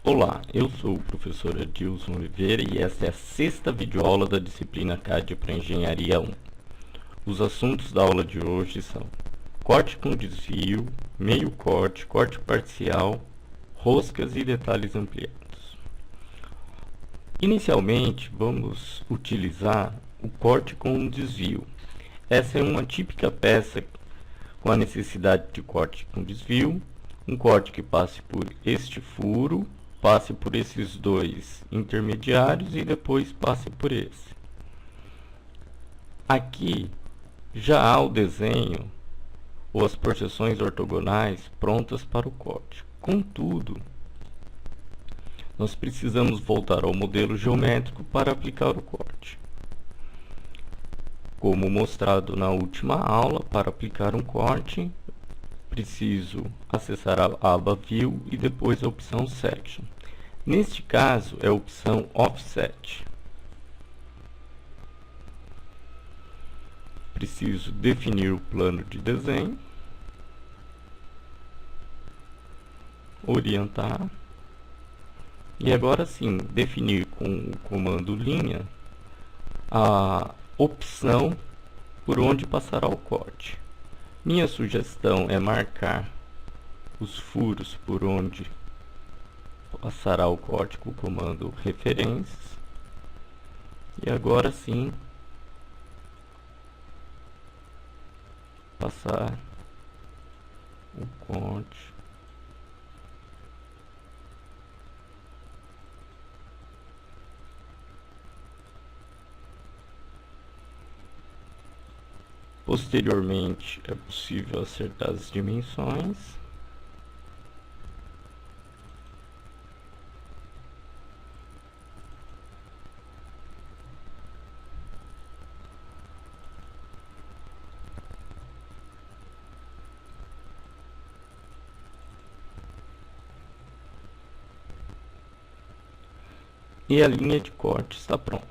Olá, eu sou o professor Adilson Oliveira e esta é a sexta videoaula da disciplina CAD para Engenharia 1. Os assuntos da aula de hoje são corte com desvio, meio corte, corte parcial, roscas e detalhes ampliados. Inicialmente, vamos utilizar o corte com desvio. Essa é uma típica peça com a necessidade de corte com desvio, um corte que passe por este furo, passe por esses dois intermediários e depois passe por esse. Aqui já há o desenho ou as projeções ortogonais prontas para o corte. Contudo, nós precisamos voltar ao modelo geométrico para aplicar o corte. Como mostrado na última aula, para aplicar um corte, preciso acessar a aba View e depois a opção Section. Neste caso, é a opção Offset. Preciso definir o plano de desenho, orientar, e agora sim, definir com o comando linha a opção por onde passará o corte. Minha sugestão é marcar os furos por onde passará o corte com o comando referências. E agora sim, passar o corte. Posteriormente, é possível acertar as dimensões. E a linha de corte está pronta.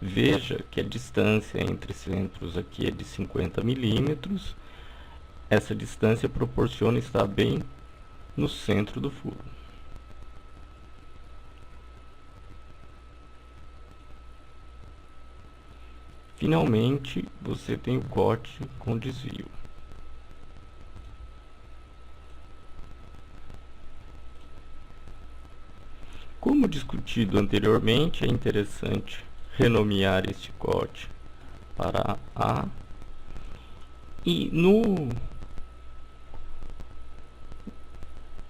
Veja que a distância entre centros aqui é de 50 milímetros. Essa distância proporciona estar bem no centro do furo. Finalmente, você tem o corte com desvio. Como discutido anteriormente, é interessante renomear este corte para A. E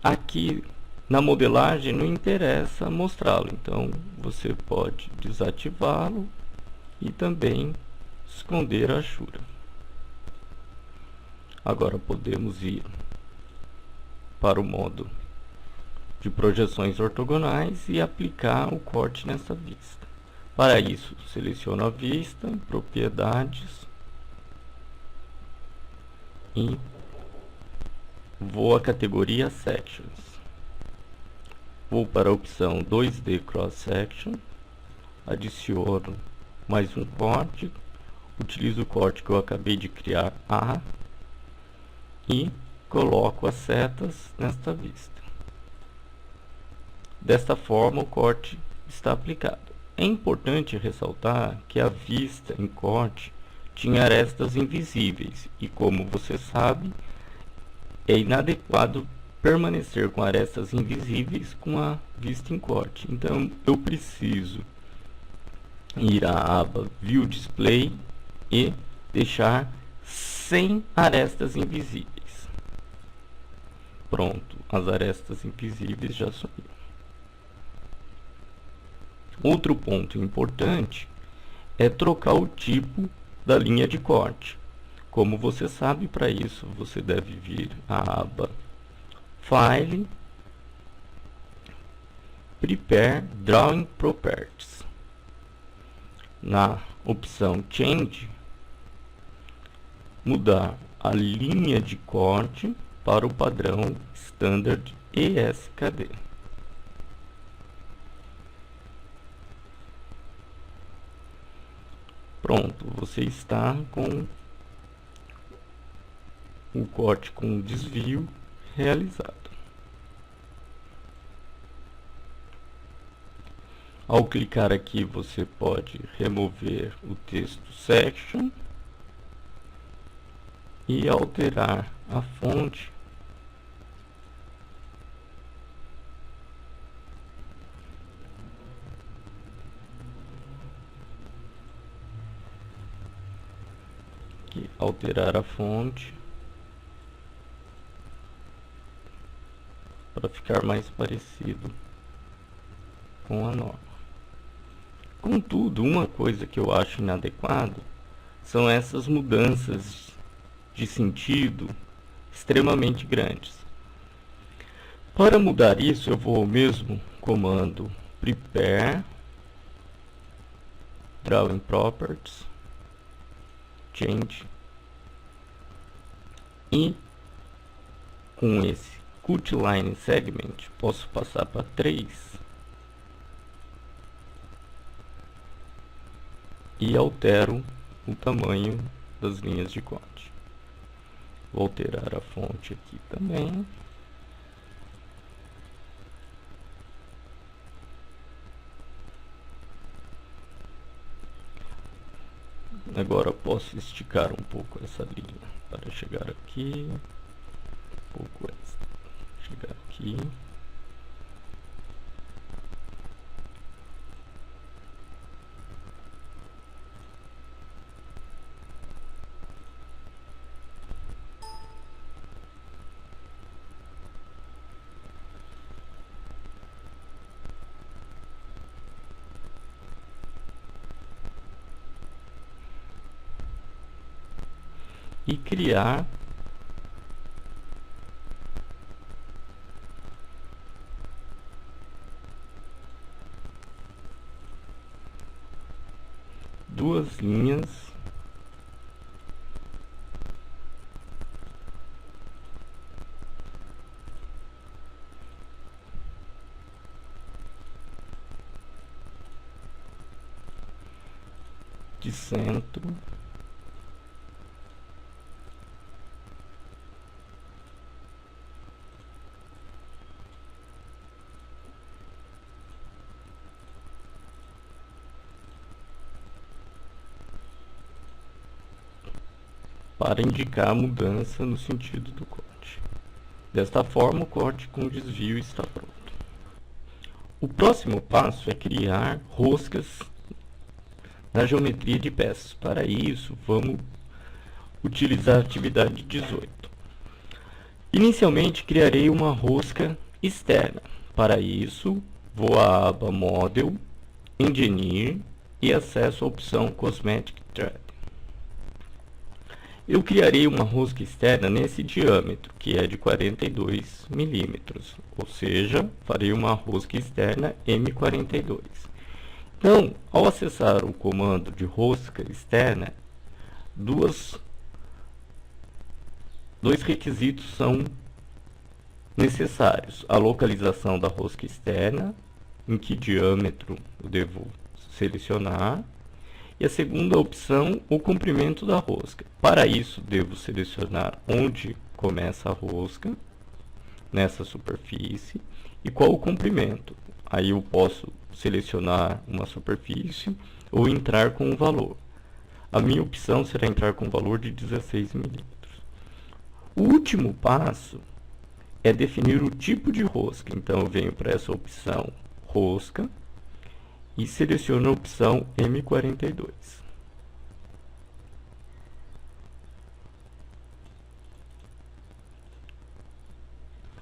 aqui na modelagem não interessa mostrá-lo, então você pode desativá-lo e também esconder a achura. Agora podemos ir para o modo de projeções ortogonais e aplicar o corte nessa vista. Para isso, seleciono a vista, propriedades e vou à categoria Sections. Vou para a opção 2D Cross Section, adiciono mais um corte, utilizo o corte que eu acabei de criar A e coloco as setas nesta vista. Desta forma, o corte está aplicado. É importante ressaltar que a vista em corte tinha arestas invisíveis e, como você sabe, é inadequado permanecer com arestas invisíveis com a vista em corte. Então, eu preciso ir à aba View Display e deixar sem arestas invisíveis. Pronto, as arestas invisíveis já sumiram. Outro ponto importante é trocar o tipo da linha de corte. Como você sabe, para isso você deve vir à aba File, Prepare Drawing Properties. Na opção Change, mudar a linha de corte para o padrão Standard ESKD. Pronto, você está com o corte com desvio realizado. Ao clicar aqui, você pode remover o texto section e alterar a fonte para ficar mais parecido com a norma. Contudo, uma coisa que eu acho inadequada são essas mudanças de sentido extremamente grandes. Para mudar isso, eu vou ao mesmo comando prepare drawing properties change e com esse cut line segment posso passar para 3 e altero o tamanho das linhas de corte. Vou alterar a fonte aqui também. Agora posso esticar um pouco essa linha para chegar aqui, um pouco essa, chegar aqui. E criar duas linhas de centro para indicar a mudança no sentido do corte. Desta forma, o corte com desvio está pronto. O próximo passo é criar roscas na geometria de peças. Para isso, vamos utilizar a atividade 18. Inicialmente, criarei uma rosca externa. Para isso, vou à aba Model, Engineer e acesso a opção Cosmetic Thread. Eu criarei uma rosca externa nesse diâmetro, que é de 42 milímetros, ou seja, farei uma rosca externa M42. Então, ao acessar o comando de rosca externa, dois requisitos são necessários: a localização da rosca externa, em que diâmetro eu devo selecionar, e a segunda opção, o comprimento da rosca. Para isso, devo selecionar onde começa a rosca, nessa superfície, e qual o comprimento. Aí eu posso selecionar uma superfície ou entrar com um valor. A minha opção será entrar com um valor de 16 milímetros. O último passo é definir o tipo de rosca. Então eu venho para essa opção rosca e seleciono a opção M42.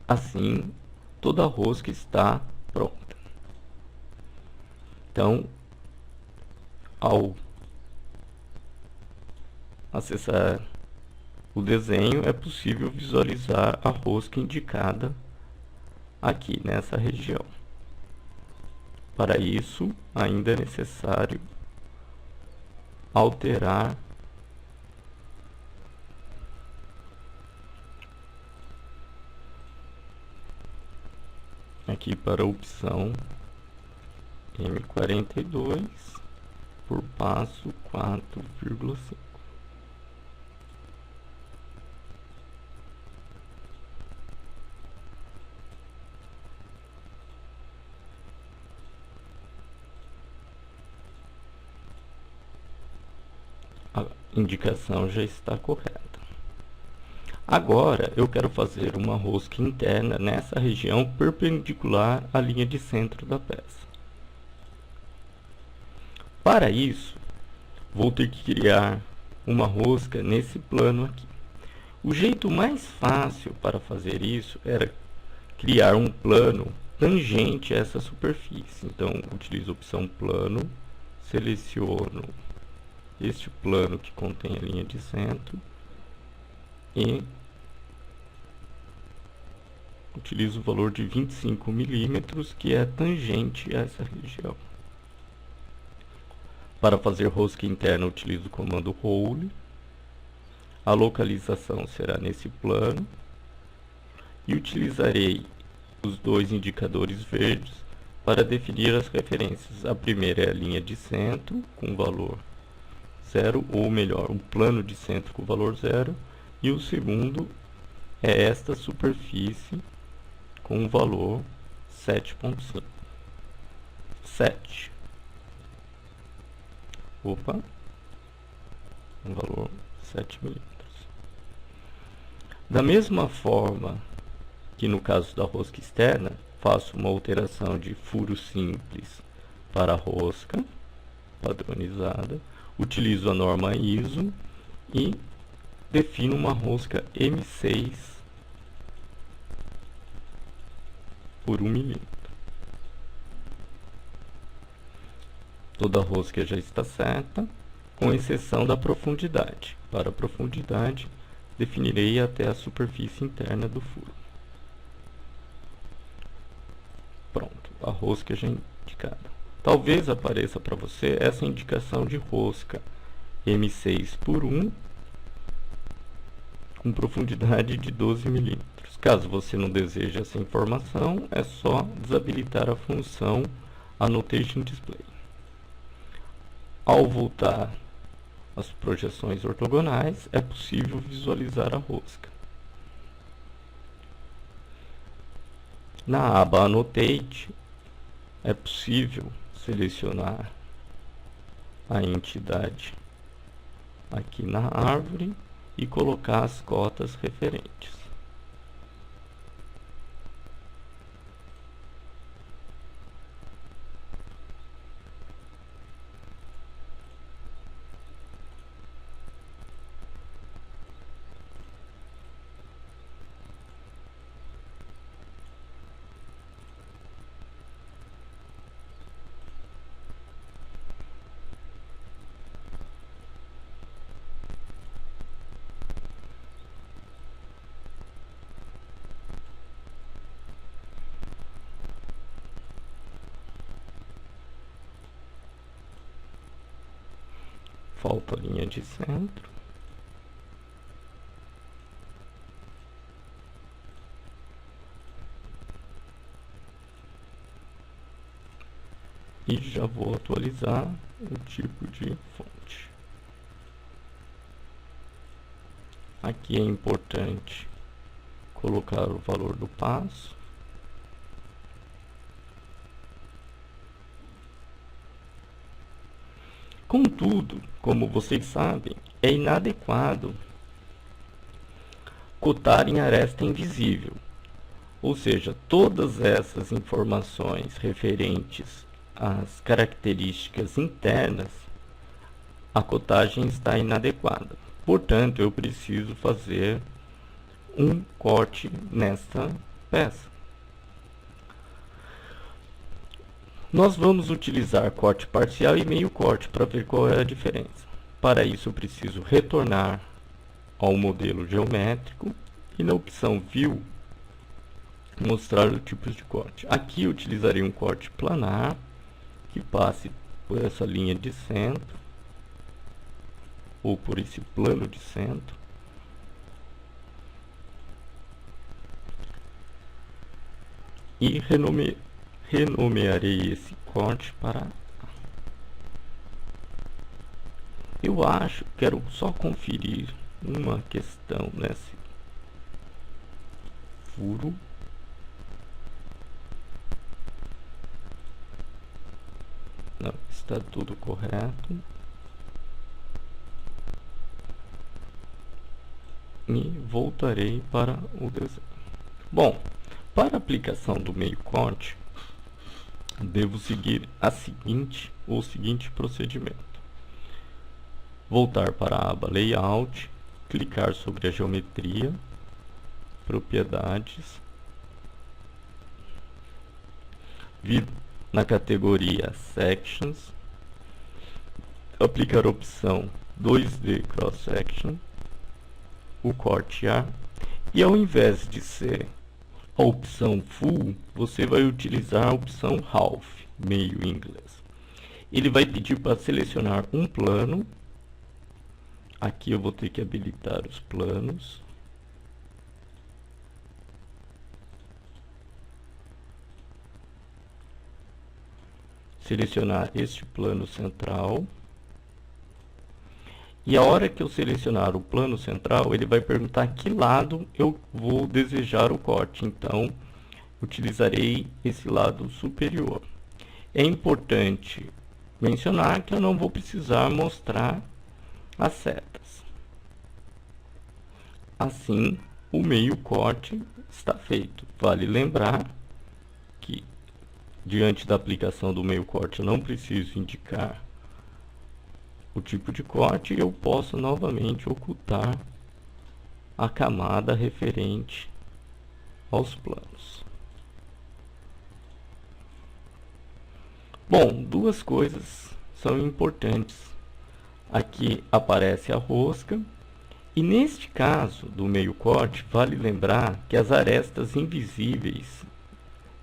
Assim, toda a rosca está pronta. Então, ao acessar o desenho, é possível visualizar a rosca indicada aqui nessa região. Para isso, ainda é necessário alterar aqui para a opção M42 por passo 4,5. A indicação já está correta. Agora eu quero fazer uma rosca interna nessa região perpendicular à linha de centro da peça. Para isso, vou ter que criar uma rosca nesse plano aqui. O jeito mais fácil para fazer isso era criar um plano tangente a essa superfície. Então, utilizo a opção plano, seleciono este plano que contém a linha de centro e utilizo o valor de 25 milímetros, que é tangente a essa região. Para fazer rosca interna, utilizo o comando Role. A localização será nesse plano. E utilizarei os dois indicadores verdes para definir as referências. A primeira é a linha de centro, com valor 0, ou melhor, um plano de centro com valor 0. E o segundo é esta superfície com o valor 7.5. 7. Opa. Um valor 7 milímetros. Da mesma forma que no caso da rosca externa, faço uma alteração de furo simples para a rosca padronizada. Utilizo a norma ISO e defino uma rosca M6 por 1 milímetro. Toda a rosca já está certa, com exceção da profundidade. Para a profundidade, definirei até a superfície interna do furo. Pronto, a rosca já indicada. Talvez apareça para você essa indicação de rosca M6 por 1 com profundidade de 12 milímetros. Caso você não deseje essa informação, é só desabilitar a função Annotation Display. Ao voltar às projeções ortogonais, é possível visualizar a rosca. Na aba Annotate, é possível selecionar a entidade aqui na árvore e colocar as cotas referentes. Falta a linha de centro. E já vou atualizar o tipo de fonte. Aqui é importante colocar o valor do passo. Contudo, como vocês sabem, é inadequado cotar em aresta invisível. Ou seja, todas essas informações referentes às características internas, a cotagem está inadequada. Portanto, eu preciso fazer um corte nesta peça. Nós vamos utilizar corte parcial e meio corte para ver qual é a diferença. Para isso, eu preciso retornar ao modelo geométrico e na opção View, mostrar os tipos de corte. Aqui eu utilizarei um corte planar, que passe por essa linha de centro, ou por esse plano de centro. E renomearei esse corte para... Eu acho, quero só conferir uma questão nesse furo. Não, está tudo correto. e voltarei para o desenho. Bom, para a aplicação do meio corte, devo seguir o seguinte procedimento. Voltar para a aba Layout, clicar sobre a geometria, Propriedades, vir na categoria Sections, aplicar a opção 2D Cross Section, o corte A, e ao invés de ser a opção Full, você vai utilizar a opção Half, meio em inglês. Ele vai pedir para selecionar um plano. Aqui eu vou ter que habilitar os planos. Selecionar este plano central. E a hora que eu selecionar o plano central, ele vai perguntar que lado eu vou desejar o corte. Então, utilizarei esse lado superior. É importante mencionar que eu não vou precisar mostrar as setas. Assim, o meio corte está feito. Vale lembrar que, diante da aplicação do meio corte, eu não preciso indicar o tipo de corte e eu posso novamente ocultar a camada referente aos planos. Bom, duas coisas são importantes. Aqui aparece a rosca e neste caso do meio corte, vale lembrar que as arestas invisíveis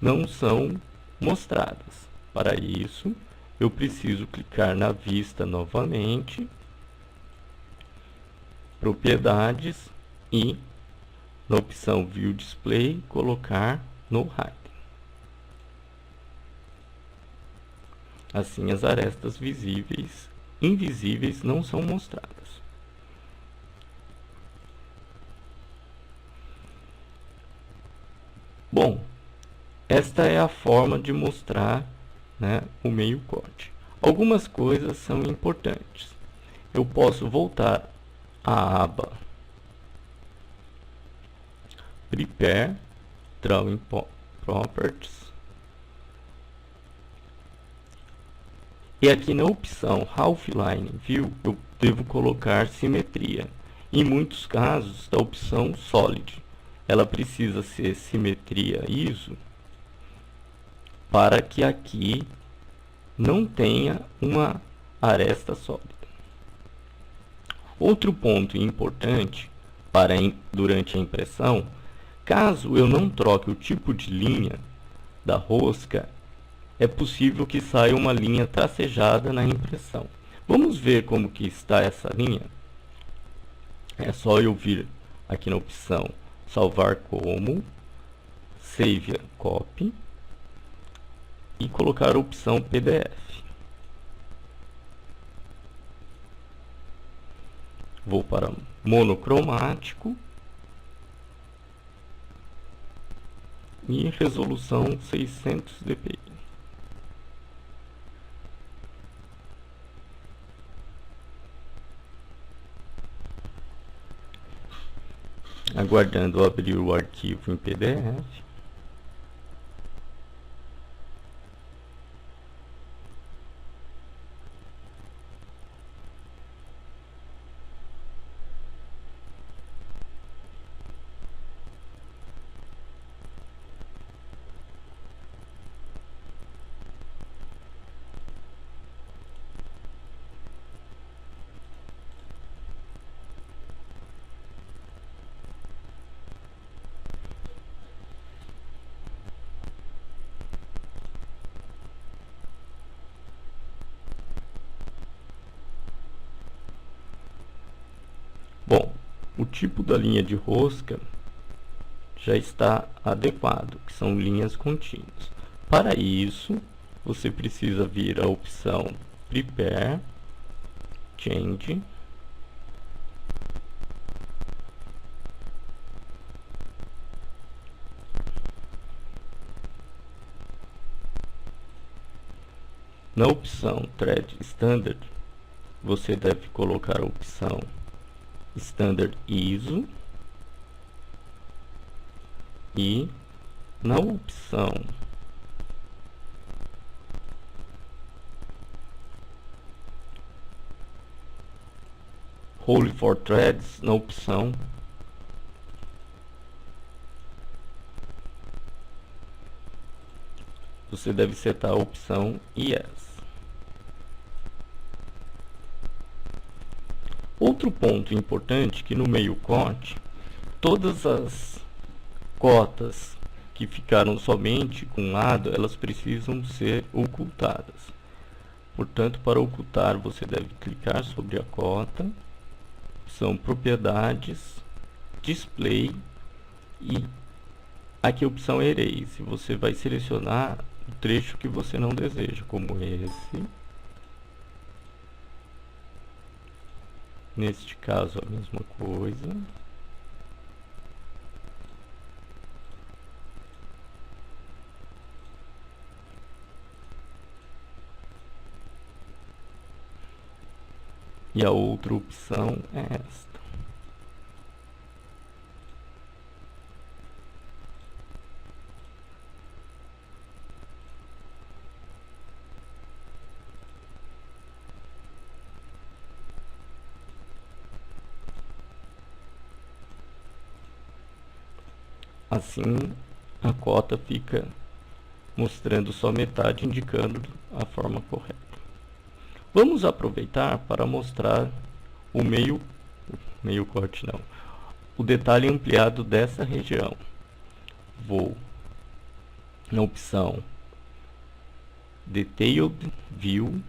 não são mostradas. Para isso, eu preciso clicar na vista novamente, Propriedades e na opção View Display, colocar no Hide. Assim as arestas invisíveis não são mostradas. Bom, esta é a forma de mostrar, né, o meio corte. Algumas coisas são importantes. Eu posso voltar à aba Prepare Drawing Properties e aqui na opção Half Line View eu devo colocar simetria. Em muitos casos, da opção Solid, ela precisa ser simetria ISO para que aqui não tenha uma aresta sólida. Outro ponto importante durante a impressão, caso eu não troque o tipo de linha da rosca, é possível que saia uma linha tracejada na impressão. Vamos ver como que está essa linha? É só eu vir aqui na opção Salvar como, Save a Copy e colocar a opção PDF. Vou para monocromático e resolução 600 dpi. Aguardando abrir o arquivo em PDF. Bom, o tipo da linha de rosca já está adequado, que são linhas contínuas. Para isso, você precisa vir à opção Prepare, Change, na opção Thread Standard, você deve colocar a opção Standard ISO E na opção Role for Threads, na opção você deve setar a opção Yes. Outro ponto importante que no meio corte, todas as cotas que ficaram somente com um lado, elas precisam ser ocultadas. Portanto, para ocultar, você deve clicar sobre a cota, opção Propriedades, Display e aqui a opção Erase. Você vai selecionar o trecho que você não deseja, como esse. Neste caso, a mesma coisa. E a outra opção é esta. Assim, a cota fica mostrando só metade, indicando a forma correta. Vamos aproveitar para mostrar o meio corte não, o detalhe ampliado dessa região. Vou na opção Detailed View.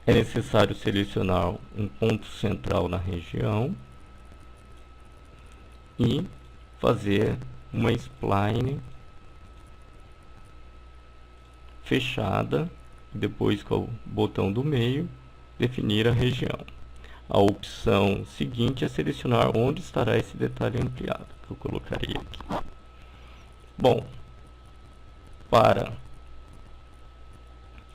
É necessário selecionar um ponto central na região e fazer uma spline fechada, e depois com o botão do meio definir a região. A opção seguinte é selecionar onde estará esse detalhe ampliado, que eu colocarei aqui. Bom, para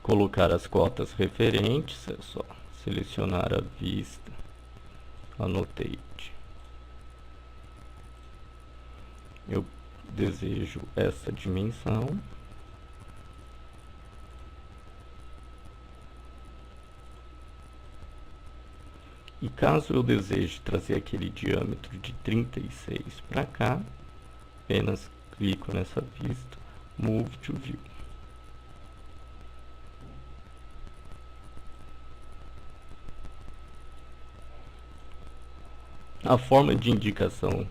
colocar as cotas referentes, é só selecionar a vista, Annotate. Eu desejo essa dimensão. E caso eu deseje trazer aquele diâmetro de 36 para cá, apenas clico nessa vista, Move to View. A forma de indicação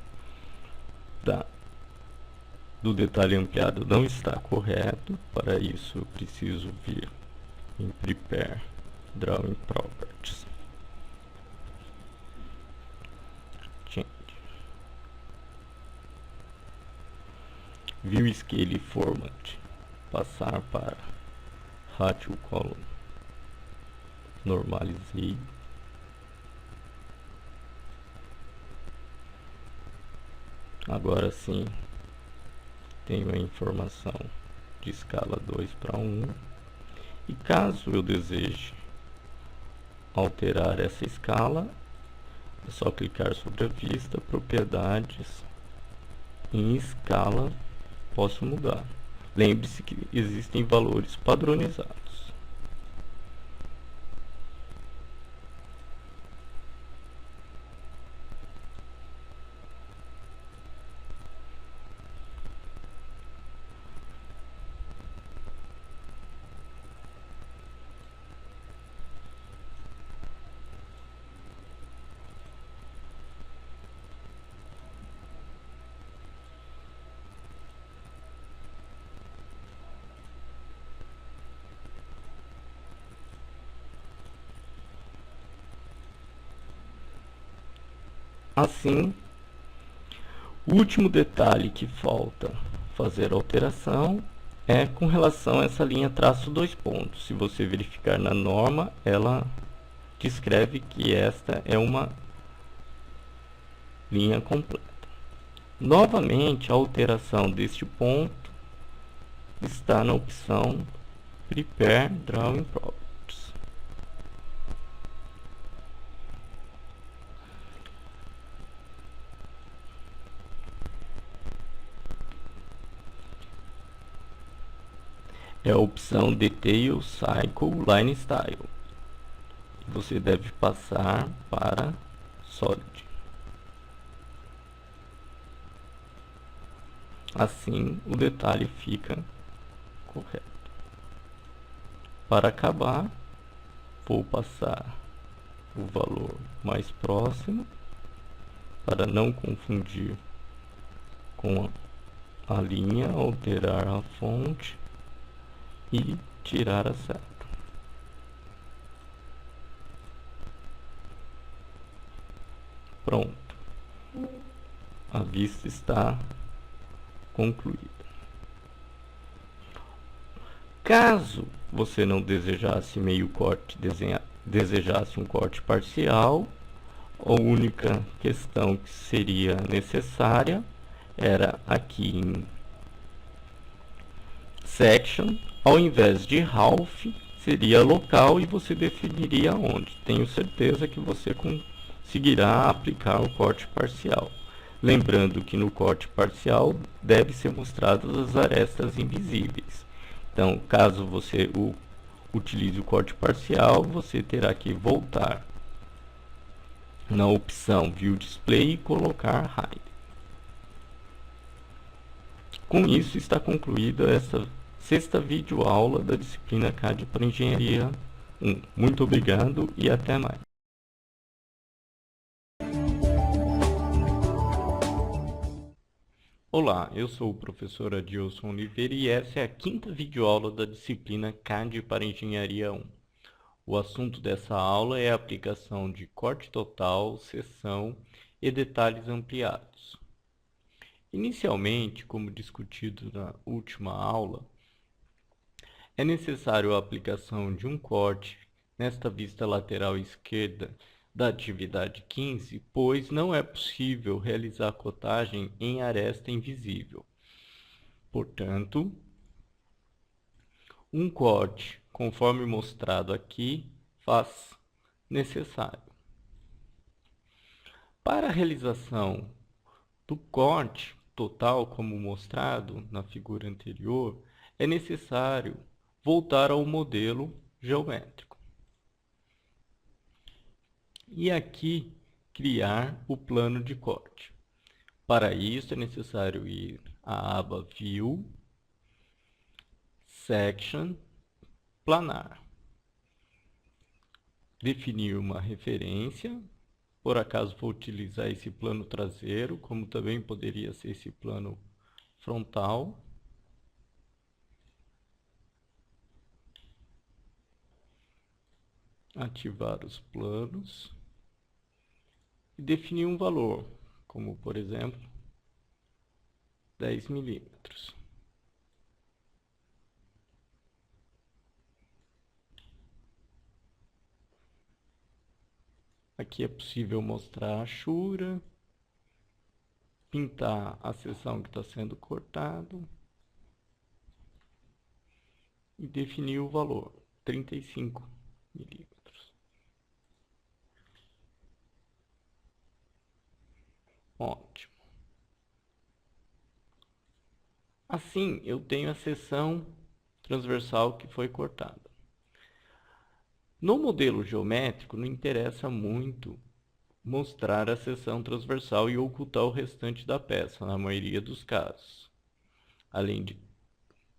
do detalhe ampliado não está correto. Para isso eu preciso vir em Prepare Drawing Properties, Change, View Scale Format, passar para Ratio Column, normalizei. Agora sim tenho a informação de escala 2:1, e caso eu deseje alterar essa escala, é só clicar sobre a vista, Propriedades, em Escala, posso mudar. Lembre-se que existem valores padronizados. Assim, o último detalhe que falta fazer alteração é com relação a essa linha traço 2 pontos. Se você verificar na norma, ela descreve que esta é uma linha completa. Novamente, a alteração deste ponto está na opção Prepare Drawing Properties. é a opção Detail Cycle Line Style. Você deve passar para Solid. Assim o detalhe fica correto. Para acabar, vou passar o valor mais próximo para não confundir com a linha, alterar a fonte e tirar a seta. Pronto, a vista está concluída. Caso você não desejasse meio corte, desejasse um corte parcial, a única questão que seria necessária era aqui em Section, ao invés de Half, seria local e você definiria onde. Tenho certeza que você conseguirá aplicar o corte parcial. Lembrando que no corte parcial deve ser mostradas as arestas invisíveis. Então, caso você utilize o corte parcial, você terá que voltar na opção View Display e colocar Hide. Com isso está concluída essa sexta videoaula da disciplina CAD para Engenharia 1. Muito obrigado e até mais. Olá, eu sou o professor Adilson Oliveira e essa é a quinta videoaula da disciplina CAD para Engenharia 1. O assunto dessa aula é a aplicação de corte total, seção e detalhes ampliados. Inicialmente, como discutido na última aula, é necessário a aplicação de um corte nesta vista lateral esquerda da atividade 15, pois não é possível realizar cotagem em aresta invisível. Portanto, um corte, conforme mostrado aqui, faz necessário. Para a realização do corte total, como mostrado na figura anterior, é necessário voltar ao modelo geométrico. E aqui, criar o plano de corte. Para isso, é necessário ir à aba View, Section, Planar. Definir uma referência. Por acaso vou utilizar esse plano traseiro, como também poderia ser esse plano frontal. Ativar os planos. E definir um valor, como por exemplo, 10 milímetros. Aqui é possível mostrar a achura, pintar a seção que está sendo cortado e definir o valor, 35 milímetros. Ótimo. Assim, eu tenho a seção transversal que foi cortada. No modelo geométrico, não interessa muito mostrar a seção transversal e ocultar o restante da peça, na maioria dos casos. Além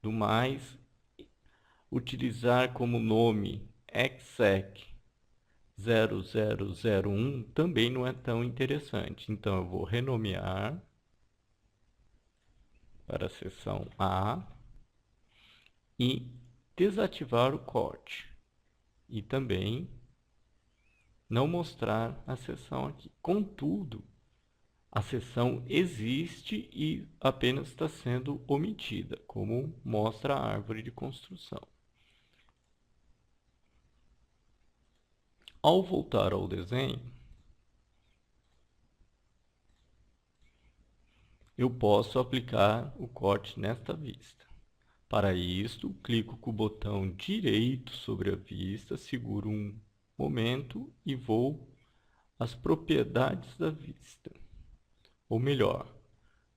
do mais, utilizar como nome exec 0001 também não é tão interessante. Então, eu vou renomear para a seção A e desativar o corte. E também não mostrar a seção aqui. Contudo, a seção existe e apenas está sendo omitida, como mostra a árvore de construção. Ao voltar ao desenho, eu posso aplicar o corte nesta vista. Para isto, clico com o botão direito sobre a vista, seguro um momento e vou às propriedades da vista. Ou melhor,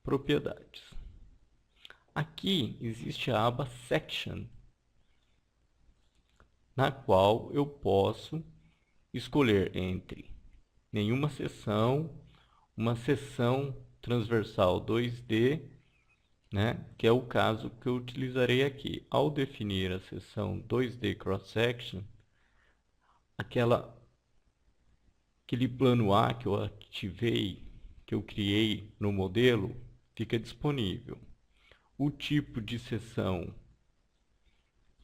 propriedades. Aqui existe a aba Section na qual eu posso escolher entre nenhuma seção, uma seção transversal 2D, né, que é o caso que eu utilizarei aqui. Ao definir a seção 2D Cross Section, aquele plano A que eu ativei, que eu criei no modelo, fica disponível. O tipo de seção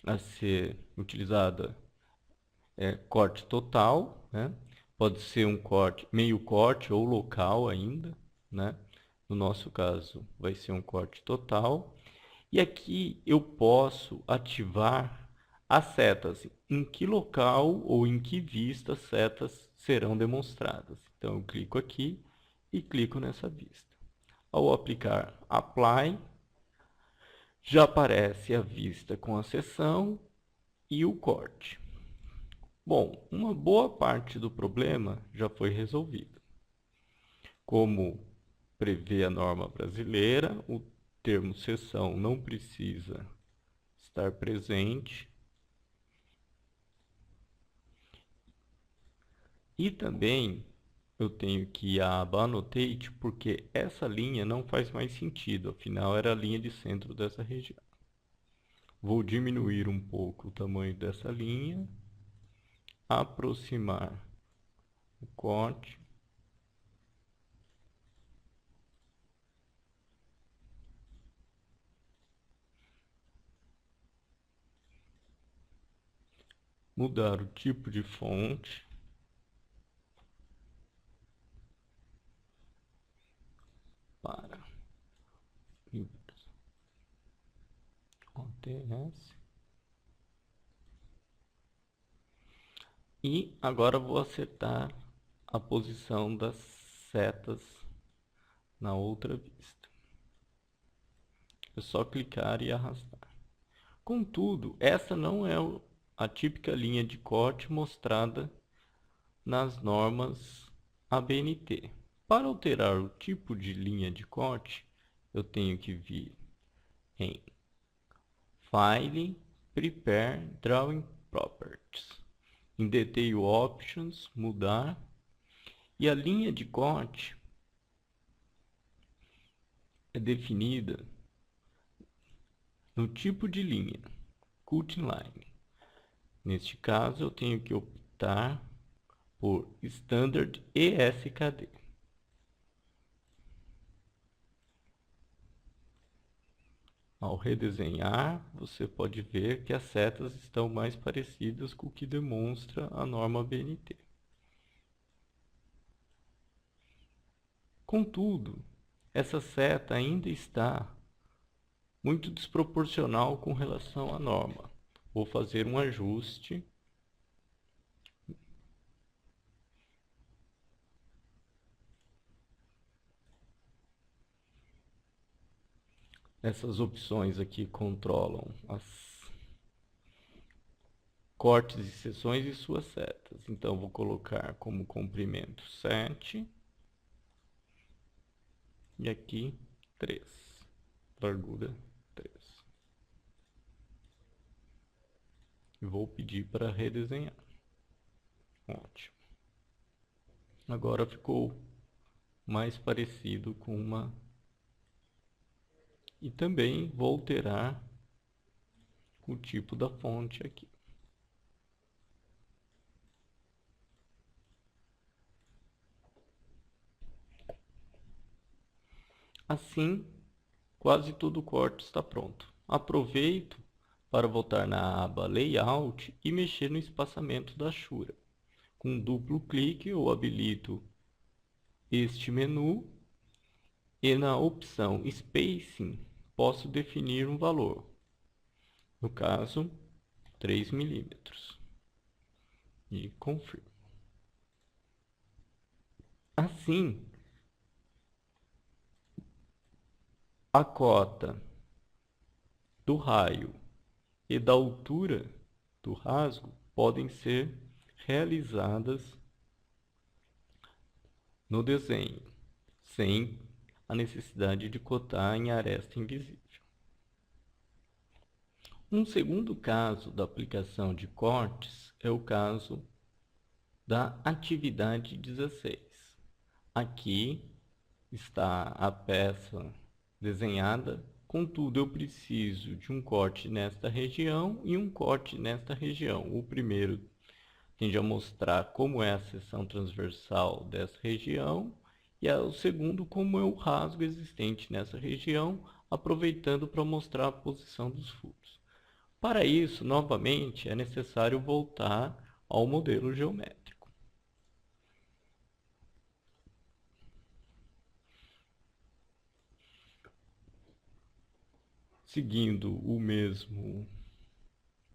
a ser utilizada é corte total, né? Pode ser um corte, meio corte ou local ainda, né? No nosso caso, vai ser um corte total. E aqui eu posso ativar as setas, em que local ou em que vista as setas serão demonstradas. Então eu clico aqui e clico nessa vista. Ao aplicar Apply, já aparece a vista com a seção e o corte. Bom, uma boa parte do problema já foi resolvida. Como prevê a norma brasileira, o termo seção não precisa estar presente. E também eu tenho que ir à aba Annotate, porque essa linha não faz mais sentido, afinal era a linha de centro dessa região. Vou diminuir um pouco o tamanho dessa linha, aproximar o corte, mudar o tipo de fonte para OTS. E agora vou acertar a posição das setas na outra vista. É só clicar e arrastar. Contudo, essa não é a típica linha de corte mostrada nas normas ABNT. Para alterar o tipo de linha de corte, eu tenho que vir em File, Prepare Drawing Properties, em Detail Options, mudar, e a linha de corte é definida no tipo de linha, Cutting Line. Neste caso, eu tenho que optar por Standard ESKD. Ao redesenhar, você pode ver que as setas estão mais parecidas com o que demonstra a norma BNT. Contudo, essa seta ainda está muito desproporcional com relação à norma. Vou fazer um ajuste. Essas opções aqui controlam as cortes e seções e suas setas. Então, vou colocar como comprimento 7. E aqui 3. Largura 3. E vou pedir para redesenhar. Ótimo. Agora ficou mais parecido com uma... E também vou alterar o tipo da fonte aqui. Assim, quase todo o corte está pronto. Aproveito para voltar na aba Layout e mexer no espaçamento da Shura. Com um duplo clique, eu habilito este menu e na opção Spacing posso definir um valor. No caso, 3 milímetros. E confirmo. Assim, a cota do raio e da altura do rasgo podem ser realizadas no desenho, sem a necessidade de cotar em aresta invisível. Um segundo caso da aplicação de cortes é o caso da atividade 16. Aqui está a peça desenhada, contudo eu preciso de um corte nesta região e um corte nesta região. O primeiro tende a mostrar como é a seção transversal dessa região e o segundo como é o rasgo existente nessa região, aproveitando para mostrar a posição dos furos. Para isso, novamente, é necessário voltar ao modelo geométrico. Seguindo o mesmo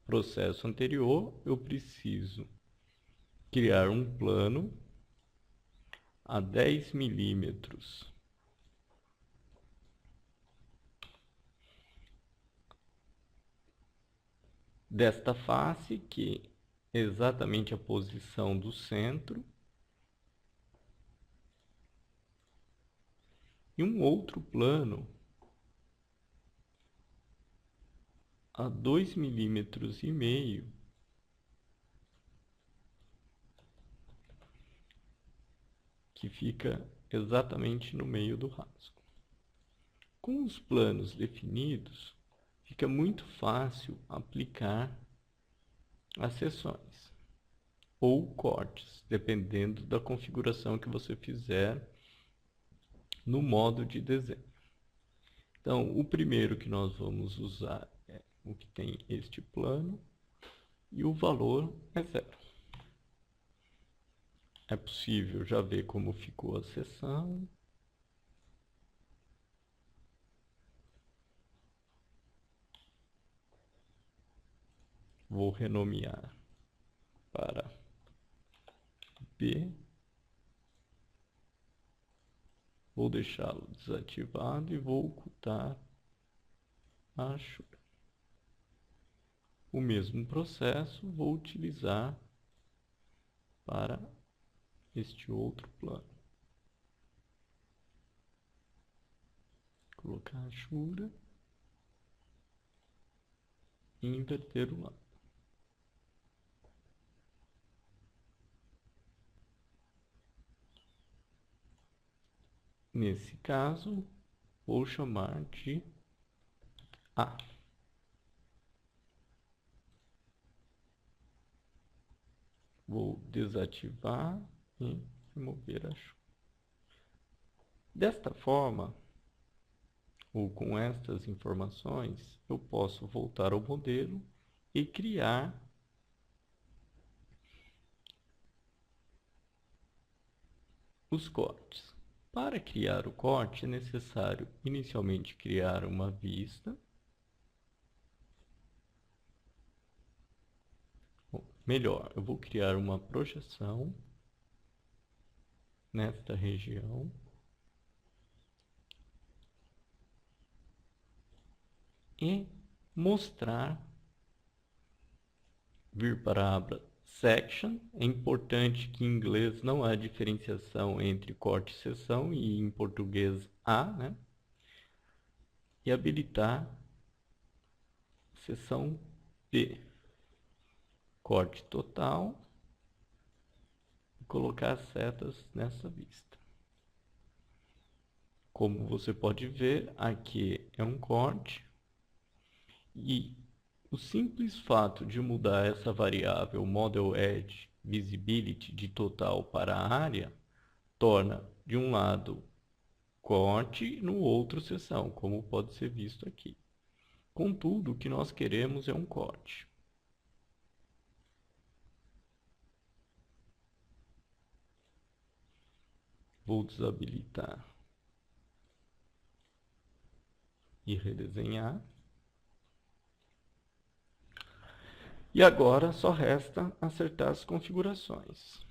processo anterior, eu preciso criar um plano a 10 milímetros desta face, que é exatamente a posição do centro, e um outro plano a 2,5 milímetros que fica exatamente no meio do rasgo. Com os planos definidos, fica muito fácil aplicar as seções ou cortes, dependendo da configuração que você fizer no modo de desenho. Então, o primeiro que nós vamos usar é o que tem este plano e o valor é 0. É possível já ver como ficou a seção. Vou renomear para B. Vou deixá-lo desativado e vou ocultar a achura. O mesmo processo vou utilizar para este outro plano. Colocar a achura e inverter o lado. Nesse caso, vou chamar de A. Vou desativar e remover a achura. Desta forma, ou com estas informações, eu posso voltar ao modelo e criar os cortes. Para criar o corte, é necessário inicialmente criar uma vista. Melhor, eu vou criar uma projeção nesta região. E mostrar, vir para a aba Section. É importante que em inglês não há diferenciação entre corte e seção, e em português há, né? E habilitar seção B, corte total, e colocar as setas nessa vista. Como você pode ver, aqui é um corte, e o simples fato de mudar essa variável Model Edge Visibility de total para área torna de um lado corte e no outro seção, como pode ser visto aqui. Contudo, o que nós queremos é um corte. Vou desabilitar e redesenhar. E agora só resta acertar as configurações.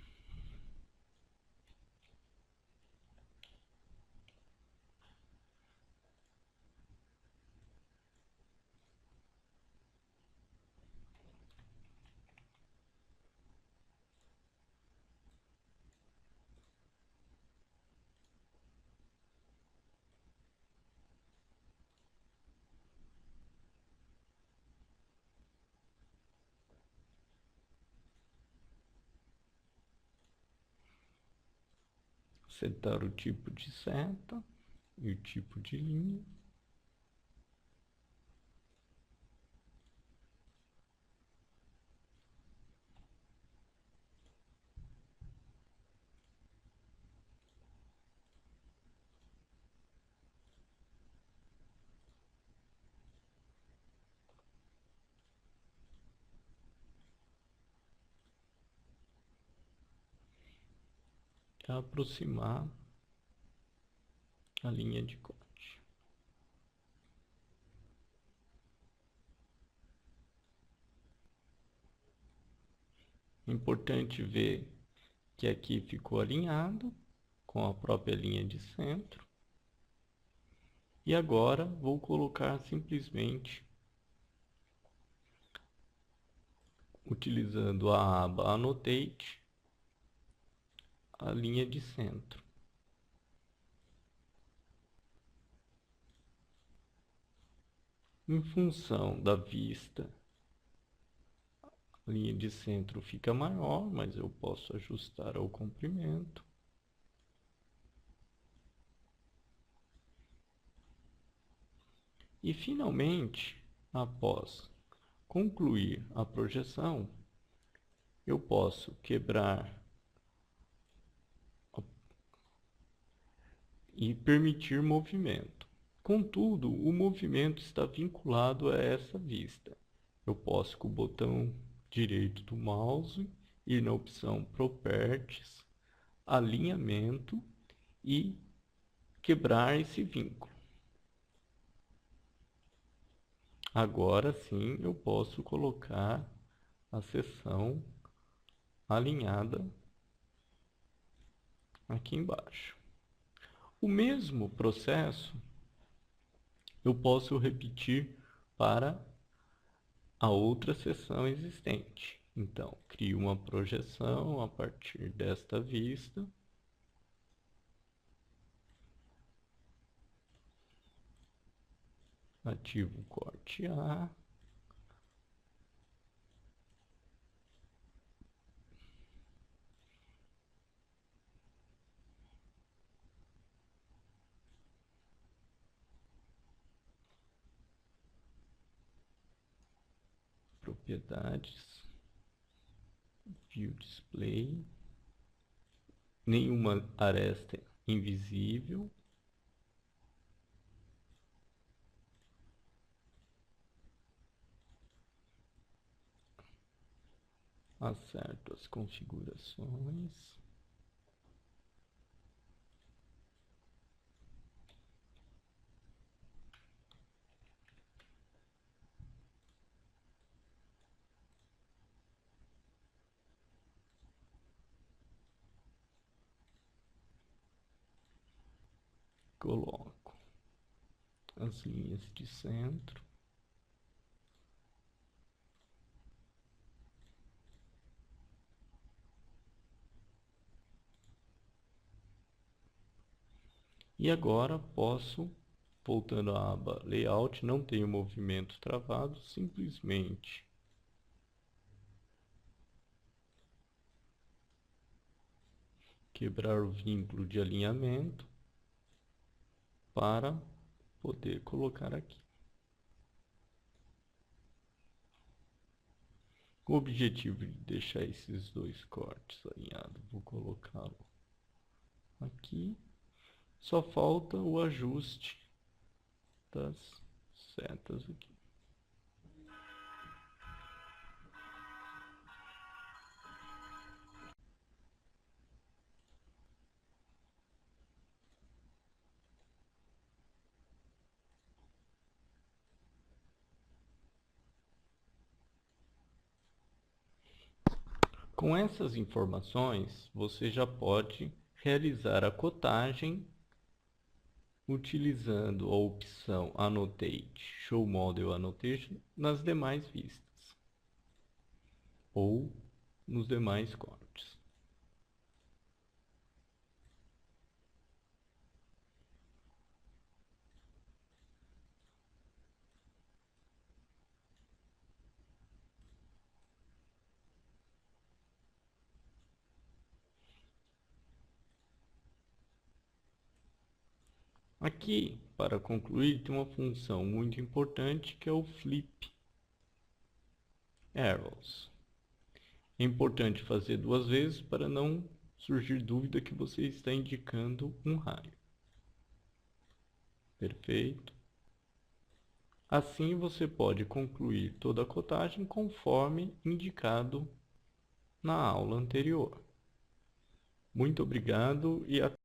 setar o tipo de seta e o tipo de linha. Aproximar a linha de corte. É importante ver que aqui ficou alinhado com a própria linha de centro. E agora vou colocar simplesmente, utilizando a aba Annotate, a linha de centro. Em função da vista, a linha de centro fica maior, mas eu posso ajustar ao comprimento. E finalmente, após concluir a projeção, eu posso quebrar e permitir movimento. Contudo, o movimento está vinculado a essa vista. Eu posso, com o botão direito do mouse, ir na opção Properties, Alinhamento e quebrar esse vínculo. Agora sim eu posso colocar a seção alinhada aqui embaixo. O mesmo processo eu posso repetir para a outra seção existente. Então, crio uma projeção a partir desta vista. Ativo o corte A. Propriedades. View Display. Nenhuma aresta invisível. Acerto as configurações. Coloco as linhas de centro. E agora posso, voltando à aba Layout, não tenho movimento travado, simplesmente quebrar o vínculo de alinhamento para poder colocar aqui. Com o objetivo de deixar esses dois cortes alinhados, vou colocá-lo aqui. Só falta o ajuste das setas aqui. Com essas informações, você já pode realizar a cotagem utilizando a opção Annotate, Show Model Annotation nas demais vistas ou nos demais cortes. Aqui, para concluir, tem uma função muito importante que é o flip arrows. É importante fazer 2 vezes para não surgir dúvida que você está indicando um raio. Perfeito. Assim você pode concluir toda a cotagem conforme indicado na aula anterior. Muito obrigado e até